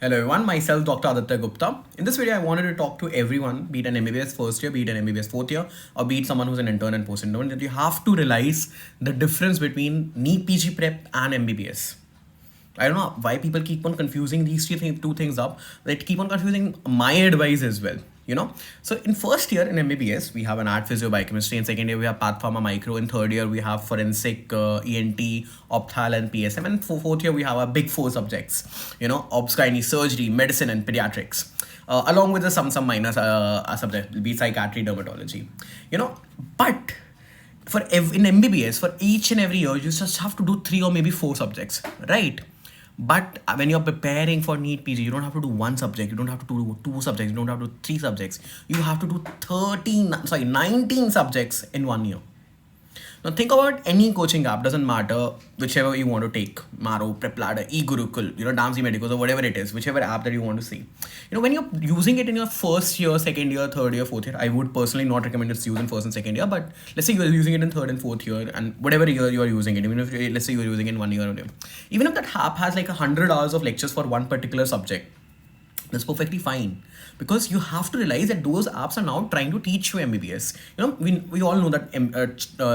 Hello everyone, myself Dr. Aditya Gupta. In this video, I wanted to talk to everyone, be it an MBBS first year, be it an MBBS fourth year, or be it someone who's an intern and post-intern, that you have to realize the difference between NEET PG prep and MBBS. I don't know why people keep on confusing these two things up. They keep on confusing my advice as well. So in first year in MBBS, we have an art physio biochemistry. In second year, we have path pharma micro. In third year, we have forensic, ENT, opthal, and PSM. And for fourth year, we have our big four subjects. Obs, gynae, surgery, medicine, and pediatrics. Along with some minor subjects, be psychiatry, dermatology. But in MBBS, for each and every year, you just have to do 3 or maybe 4 subjects, right? But when you're preparing for NEET PG, you don't have to do 1 subject, you don't have to do 2 subjects, you don't have to do 3 subjects. You have to do 19 subjects in 1 year. Now think about any coaching app, doesn't matter, whichever you want to take, Maro, Prepladder, eGurukul, Damsi Medicals, or whatever it is, whichever app that you want to see. When you're using it in your first year, second year, third year, fourth year, I would personally not recommend it's used in first and second year, but let's say you're using it in third and fourth year, and whatever year you're using it, even if, let's say you're using it in 1 year, even if that app has like 100 hours of lectures for one particular subject, that's perfectly fine, because you have to realize that those apps are now trying to teach you MBBS. We all know that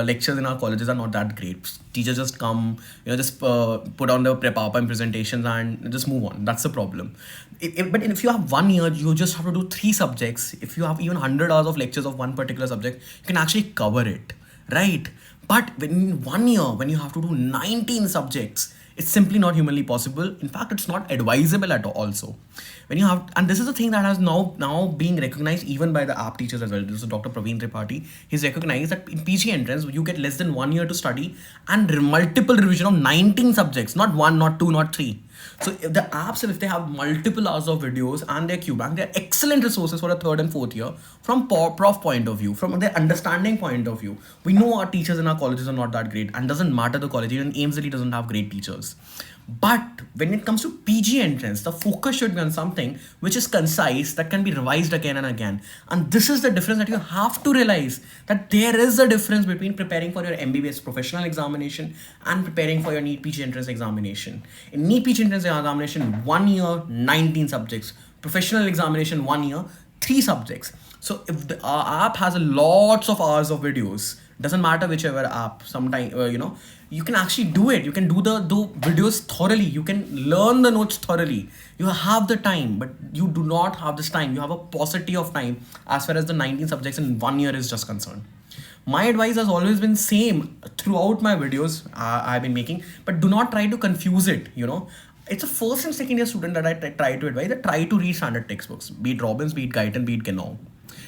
lectures in our colleges are not that great. Teachers just come, just put on the PowerPoint presentations and just move on. That's the problem. But if you have 1 year, you just have to do 3 subjects. If you have even 100 hours of lectures of one particular subject, you can actually cover it, right? But in 1 year, when you have to do 19 subjects, it's simply not humanly possible. In fact, it's not advisable at all also. And this is the thing that has now being recognized even by the app teachers as well. This is Dr. Praveen Tripathi. He's recognized that in PG entrance, you get less than 1 year to study and multiple revision of 19 subjects, not 1, not 2, not 3. So if the apps, if they have multiple hours of videos and their QBank, they're excellent resources for a third and fourth year from prof point of view, from their understanding point of view. We know our teachers in our colleges are not that great, and doesn't matter the college, even AIMSLE doesn't have great teachers. But when it comes to PG entrance, the focus should be on something which is concise, that can be revised again and again. And this is the difference that you have to realize, that there is a difference between preparing for your MBBS professional examination and preparing for your NEET PG entrance examination. In NEET PG entrance examination, 1 year, 19 subjects. Professional examination, 1 year, 3 subjects. So if the app has lots of hours of videos, doesn't matter whichever app, sometime you can actually do it. You can do the videos thoroughly, you can learn the notes thoroughly. You have the time, but you do not have this time. You have a paucity of time as far as the 19 subjects in 1 year is just concerned. My advice has always been same throughout my videos I've been making, but do not try to confuse it. It's a first and second year student that I try to advise, that try to read standard textbooks, be it Robbins, be it Guyton, be it Genau.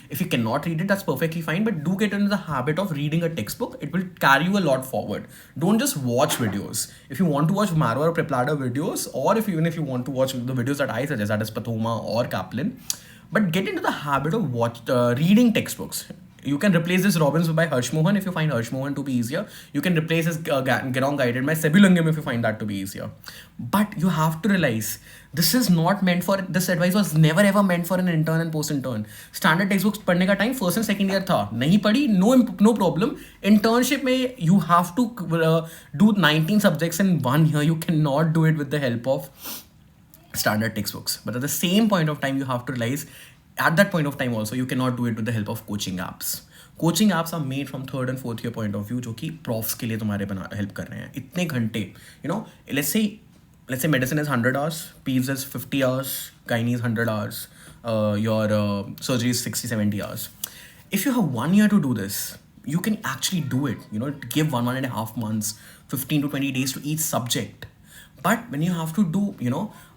If you cannot read it, that's perfectly fine, but do get into the habit of reading a textbook. It will carry you a lot forward. Don't just watch videos. If you want to watch Maro or Prepladder videos, or if you want to watch the videos that I suggest, that is Pathoma or Kaplan, but get into the habit of reading textbooks. You can replace this Robbins by Harsh Mohan if you find Harsh Mohan to be easier. You can replace this Genau Guided by Sebilungam if you find that to be easier. But you have to realize, this advice was never ever meant for an intern and post-intern. Standard textbooks पढ़ने का time first and second year था. नहीं पढ़ी, no problem. Internship में you have to do 19 subjects in 1 year. You cannot do it with the help of standard textbooks. But at the same point of time, you have to realize, at that point of time also, you cannot do it with the help of coaching apps. Coaching apps are made from third and fourth year point of view, जो कि profs के लिए तुम्हारे help कर रहे हैं. इतने घंटे, let's say medicine is 100 hours, PEVs is 50 hours, gynae is 100 hours, your surgery is 60-70 hours. If you have 1 year to do this, you can actually do it. Give 1.5 months, 15 to 20 days to each subject. But when you have to do,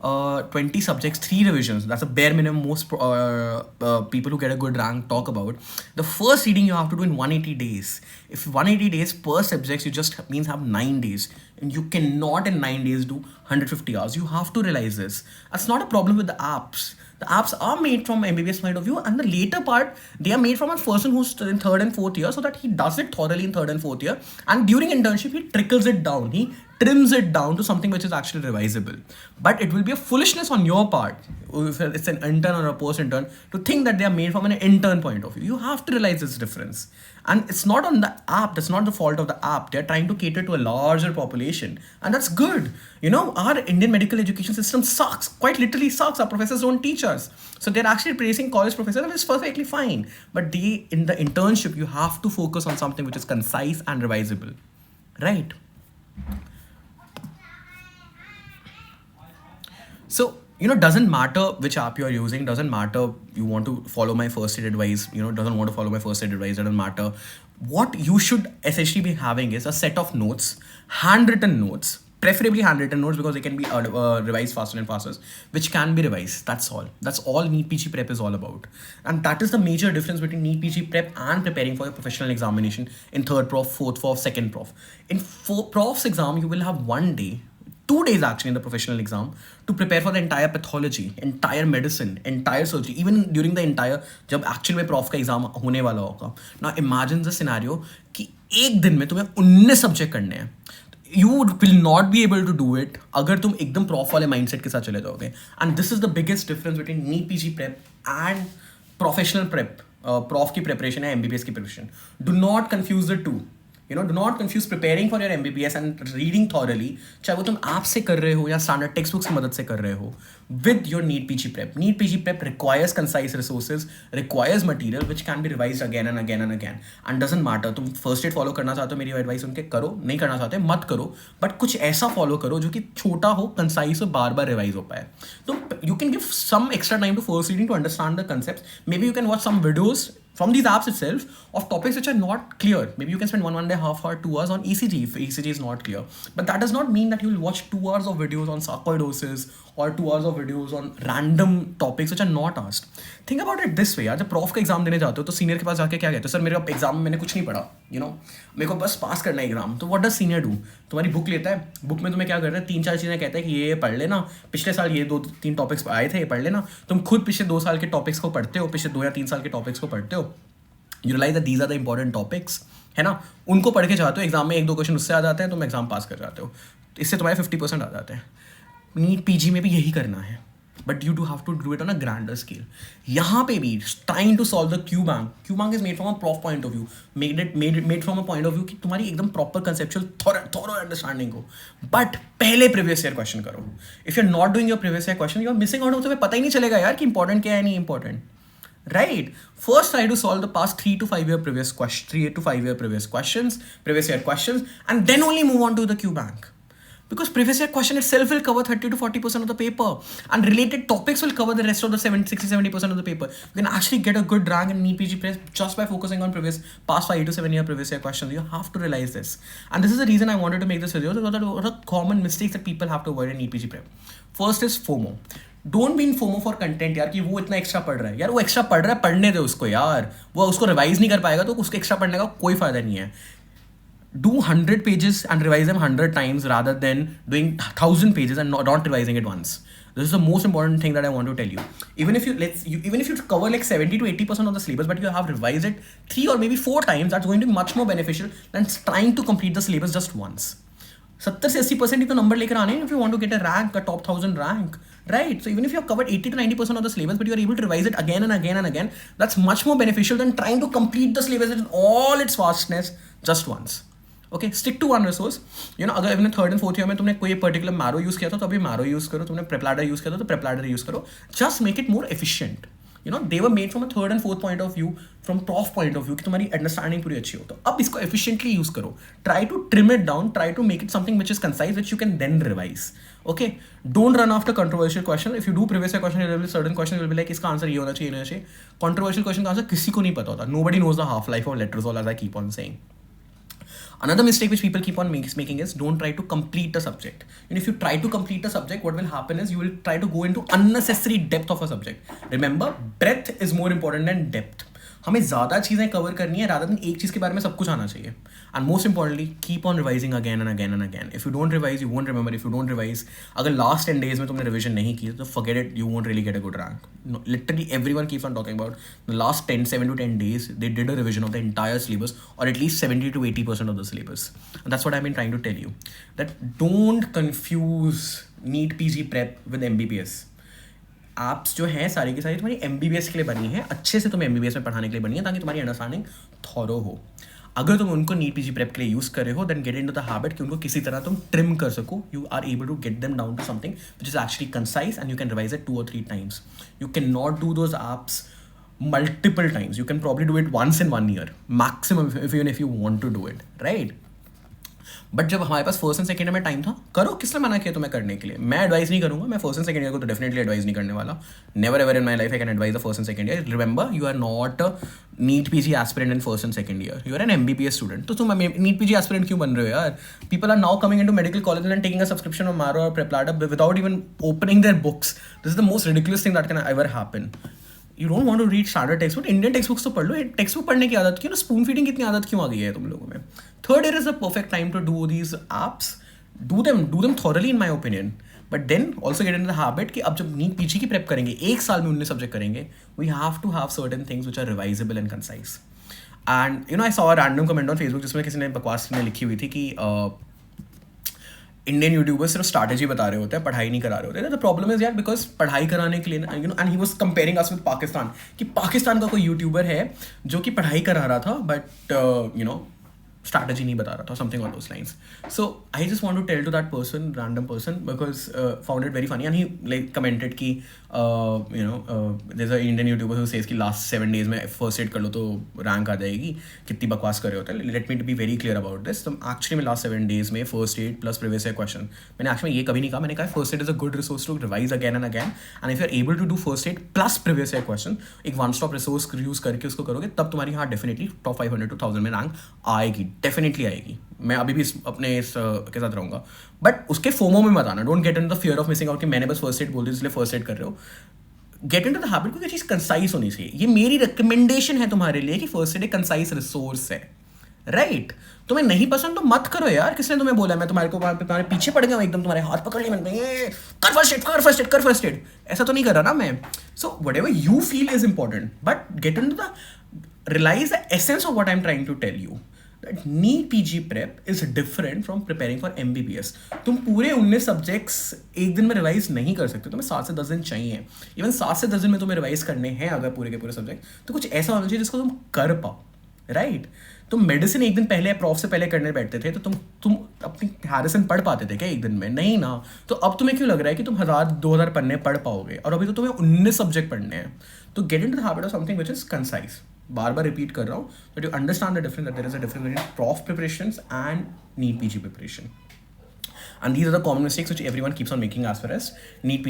20 subjects, 3 revisions, that's a bare minimum most people who get a good rank talk about. The first reading you have to do in 180 days. If 180 days per subject, you just means have 9 days. And you cannot in 9 days do 150 hours. You have to realize this. That's not a problem with the apps. The apps are made from MBBS point of view, and the later part, they are made from a person who's in third and fourth year, so that he does it thoroughly in third and fourth year. And during internship, he trickles it down. He trims it down to something which is actually revisable. But it will be a foolishness on your part, if it's an intern or a post-intern, to think that they are made from an intern point of view. You have to realize this difference. And it's not on the app, that's not the fault of the app. They're trying to cater to a larger population. And that's good. You know, our Indian medical education system sucks, quite literally sucks. Our professors don't teach us. So they're actually praising college professors, and it's perfectly fine. But in the internship, you have to focus on something which is concise and revisable. Right? So, doesn't matter which app you're using, doesn't matter you want to follow my first aid advice, doesn't want to follow my first aid advice, doesn't matter. What you should essentially be having is a set of notes, handwritten notes, preferably handwritten notes because they can be revised faster and faster, which can be revised. That's all. That's all NEET PG prep is all about. And that is the major difference between NEET PG prep and preparing for your professional examination in third prof, fourth prof, second prof. In prof's exam, you will have 1 day, 2 days actually in the professional exam to prepare for the entire pathology, entire medicine, entire surgery, even during the entire, जब actually में prof का exam होने वाला होगा. Now imagine the scenario कि एक दिन में तुम्हें 19 subject करने हैं. You will not be able to do it अगर तुम एकदम prof वाले mindset के साथ चले जाओगे. And this is the biggest difference between NEET PG prep and professional prep, prof की preparation है MBBS की preparation. Do not confuse the two. Do not confuse preparing for your MBBS and reading thoroughly, चाहे वो तुम app से कर रहे हो या standard textbooks की मदद से कर रहे हो, with your NEET PG prep. NEET PG prep requires concise resources, requires material which can be revised again and again and again. And doesn't matter, तुम first aid follow करना चाहते हो, मेरी advice उनके करो, नहीं करना चाहते मत करो, but कुछ ऐसा follow करो जो कि छोटा हो, concise हो, बार बार revise हो पाए. तो you can give some extra time to first reading to understand the concepts. Maybe you can watch some videos from these apps itself of topics which are not clear. Maybe you can spend one and a half hour, 2 hours on ECG if ECG is not clear. But that does not mean that you will watch 2 hours of videos on sarcoidosis or 2 hours of videos on random topics which are not asked. Think about it this way, यार जब prof का exam देने जाते हो तो senior के पास जाके क्या कहते हो, सर मेरे एग्जाम में मैंने कुछ नहीं पढ़ा, मेरे को बस पास करना है एग्जाम. तो व्हाट डज सीनियर डू? तुम्हारी बुक लेता है, बुक में तुम्हें क्या करता है, 3-4 चीज़ें कहता है कि ये पढ़ लेना, पिछले साल ये 2-3 टॉपिक्स आए थे, ये पढ़ लेना. तुम खुद पिछले 2 साल के टॉपिक्स को पढ़ते हो, पिछले 2 या 3 साल के टॉपिक्स को पढ़ते हो. You realize that these are the important topics, है ना, उनको पढ़ के जाते हो, एग्जाम में 1-2 क्वेश्चन उससे आ जाते हैं, तुम एग्जाम पास कर जाते हो, इससे तुम्हारे 50% आ जाते हैं. NEET PG में भी यही करना है, but you do have to do it on a grander scale. यहाँ पे भी trying to solve the Q bank is made from a prof point of view, made from a point of view कि तुम्हारी एकदम proper conceptual thorough understanding हो. But पहले previous year question करो. If you're not doing your previous year question, you're missing out. तुम्हें पता ही नहीं चलेगा यार कि important क्या है, नहीं important. Right? First try to solve the past 3 to 5 year previous questions, previous year questions, and then only move on to the Q bank. Because previous year question itself will cover 30 to 40% of the paper, and related topics will cover the rest of the 60-70% of the paper. You can actually get a good rank in NEET PG prep just by focusing on past 5 to 7 year previous year questions. You have to realize this. And this is the reason I wanted to make this video. What are the common mistakes that people have to avoid in NEET PG prep? First is FOMO. Don't be in FOMO for content यार, कि वो इतना extra पढ़ रहा है यार, वो extra पढ़ रहा है, पढ़ने दे उसको यार, वो उसको रिवाइज नहीं कर पाएगा तो उसको एक्स्ट्रा पढ़ने का कोई फायदा नहीं है. Do 100 pages and revise them 100 times rather than doing 1000 pages and not revising it once. This is the most important thing that I want to tell you. Even if you cover like 70 to 80% of the syllabus, but you have revised it 3 or maybe 4 times, that's going to be much more beneficial than trying to complete the syllabus just once. 70 से 80% ही तो number लेकर आने हैं if you want to get a rank, a top 1000 rank, right? So even if you have covered 80 to 90% of the syllabus, but you are able to revise it again and again and again, that's much more beneficial than trying to complete the syllabus in all its vastness just once. Okay, stick to one resource. अगर अपने 3rd and 4th year में तुमने कोई particular marrow use किया था तो अभी marrow use करो, तुमने प्रेपलाडर यूज किया था तो प्रेपलाडर यूज करो. Just make it more efficient. they were made from a 3rd and 4th point of view, from prof point of view, कि तुम्हारी अंडरस्टैंडिंग पूरी अच्छी हो. तो अब इसको efficiently यूज करो. Try to trim it down, try to make it something which is concise, which you can then revise. Okay, don't run after controversial question. If you do previous year question, there will be certain questions will be like इसका answer ये होना चाहिए, नहीं चाहिए. Controversial question का answer किसी को नहीं पता होता. Nobody knows the half life of letrozole, as I keep on saying. Another mistake which people keep on making is don't try to complete the subject. And if you try to complete the subject, what will happen is you will try to go into unnecessary depth of a subject. Remember, breadth is more important than depth. हमें ज़्यादा चीज़ें cover करनी है rather than एक चीज़ के बारे में सब कुछ आना चाहिए. And most importantly keep on revising again and again and again. If you don't revise you won't remember. If you don't revise, अगर लास्ट 10 days में तुमने रिविजन नहीं की तो forget it, you won't really get a good rank. Literally everyone keeps on talking about the last 7 to 10 days they did a revision of the entire syllabus, or at least 70 to 80% of the syllabus. And that's what I've been trying to tell you, that don't confuse NEET PG prep with MBBS. Apps जो है सारी की सारी तुम्हारी MBBS के लिए बनी है, अच्छे से तुम्हें MBBS में पढ़ाने के लिए बनी है, ताकि तुम्हारी अंडरस्टैंडिंग थॉरो हो. अगर तुम उनको NEET PG प्रेप के लिए यूज़ कर रहे हो, then get into the habit कि उनको किसी तरह तुम ट्रिम कर सको. You are able to get them down to something which is actually concise and you can revise it 2 or 3 times. You can not do those apps multiple times. You can probably do it once in 1 year maximum, even if you want to do it, right? But जब हमारे पास first and second year में time था, करो. किसने मना किया तुम्हें करने के लिए? मैं एडवाइस नहीं करूंगा. मैं फर्स्ट एंड सेकेंड ईयर को तो डेफिनेटली एडवाइस नहीं करने वाला. Never ever in my life I can advise the first and second year. Remember, you are not a NEET PG aspirant in first and second year. You are an MBBS student. तो तुम NEET PG aspirant क्यों बन रहे हो यार? People are now coming into medical college and taking a subscription of Marrow और PrepLadder without even opening their books. This is the most ridiculous thing that can ever happen. You don't want to read standard text book. Indian text books तो पढ़ लो. Text book पढ़ने की आदत क्यों ना? Spoon feeding कितनी आदत क्यों आ गई है तुम लोगों में? Third year is the perfect time to do these apps. do them thoroughly in my opinion, but then also get into the habit कि अब जब NEET PG की प्रेप करेंगे, एक साल में 19 सब्जेक्ट करेंगे, we have to have certain things which are revisable and concise. And you know, I saw a random comment on Facebook जिसमें किसी ने बकवास में लिखी हुई थी कि इंडियन यूट्यूबर्स सिर्फ स्ट्रैटेजी बता रहे होते हैं, पढ़ाई नहीं करा रहे होते. द प्रॉब्लम इज यार, बिकॉज पढ़ाई कराने के लिए you know, and he was comparing us with Pakistan, कि पाकिस्तान का कोई यूट्यूबर है जो कि पढ़ाई करा रहा था बट यू नो strategy नहीं बता रहा था, something on those lines. So I just want to tell to that person, random person, because found it very funny, and he like commented कि you know there's a Indian YouTuber who says कि last 7 days में first aid कर लो तो rank आ जाएगी. कितनी बकवास कर रहे होते हैं. Let me be very clear about this. तो actually मैं last 7 days में first aid plus previous year question, मैंने actually ये कभी नहीं कहा. मैंने कहा first aid is a good resource to revise again and again, and if you're able to do first aid plus previous year question, एक one stop resource use करके उसको करोगे, तब तुम्हारी हाँ definitely top 500 to 1000 में rank आएगी, definitely आएगी. मैं अभी भी अपने इस के साथ रहूँगा. बट उसके फोमो में मत आना. Don't get in the fear of missing out कि मैंने बस फर्स्ट एड बोल दी इसलिए फर्स्ट एड कर रहे हो. Get in to the habit, कोई चीज़ कंसाइज होनी चाहिए. ये मेरी रिकमेंडेशन है तुम्हारे लिए कि फर्स्ट एड एक कंसाइज रिसोर्स है, राइट? तुम्हें नहीं पसंद तो मत करो यार. किसने तुम्हें बोला? मैं तुम्हारे पीछे पड़ गया एकदम, तुम्हारे हाथ पकड़ लिए मैंने, ये कर फर्स्ट एड, कर फर्स्ट एड, कर फर्स्ट एड. ऐसा तो नहीं कर रहा ना मैं. So what ever you feel is important, but get in to the realise the essence of what I am trying to tell you. That NEET PG prep is different from preparing for MBBS. तुम पूरे 19 subjects एक दिन में revise नहीं कर सकते. तुम्हें 7 से 10 दिन चाहिए. इवन 7 से 10 दिन में तुम्हें रिवाइज करने हैं अगर पूरे के पूरे सब्जेक्ट, तो कुछ ऐसा होना चाहिए जिसको तुम कर पाओ, राइट? तुम मेडिसिन एक दिन पहले प्रॉफ से पहले करने बैठते थे, तो तुम अपनी हैरिसन पढ़ पाते थे क्या एक दिन में? नहीं ना. तो अब तुम्हें क्यों लग रहा है कि तुम 1000-2000 पन्ने पढ़ पाओगे? और अभी तो तुम्हें 19 सब्जेक्ट पढ़ने हैं. तो get in to the habit of something which is concise. बार बार रिपीट कर रहा हूँ, but you understand the difference, that there is a difference between prof preparations and NEET PG preparation. And these are the common mistakes which everyone keeps on making as far as NEET